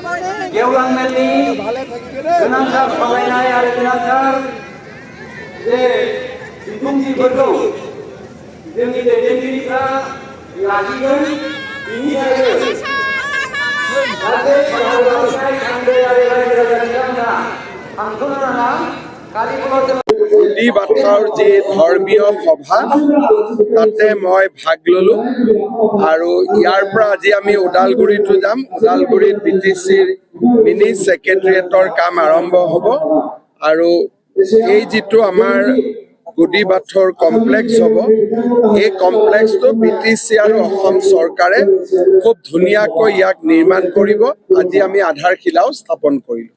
गेवलां मेलनि गोनांथार सावरायनाय आरो गोनांथार जे बिबुंथिफोरखौ जोंनि दैदेनगिरिफ्रा लाखिगोन बिनि थाखाय जाहाथे भारतआवहाय सांग्रां आरो रायजो राजा बिथांमोना थांथ'नो नाङा खालिबोल' गुडी बाथৰ যি ধৰ্মীয় সভা তাতে মই ভাগ ললো আৰু ইয়াৰ পৰা আজি আমি ওদালগুৰিতো যাম। ওদালগুৰিত BTCৰ মিনি সেক্ৰেটাৰিয়েটৰ কাম আৰম্ভ হ'ব আৰু এই যিটো আমাৰ গুডি বাথৰ কমপ্লেক্স হ'ব, এই কমপ্লেক্সটো BTC আৰু অসম চৰকাৰে খুব ধুনীয়াকৈ ইয়াক নিৰ্মাণ কৰিব। আজি আমি আধাৰশিলাও স্থাপন কৰিলোঁ।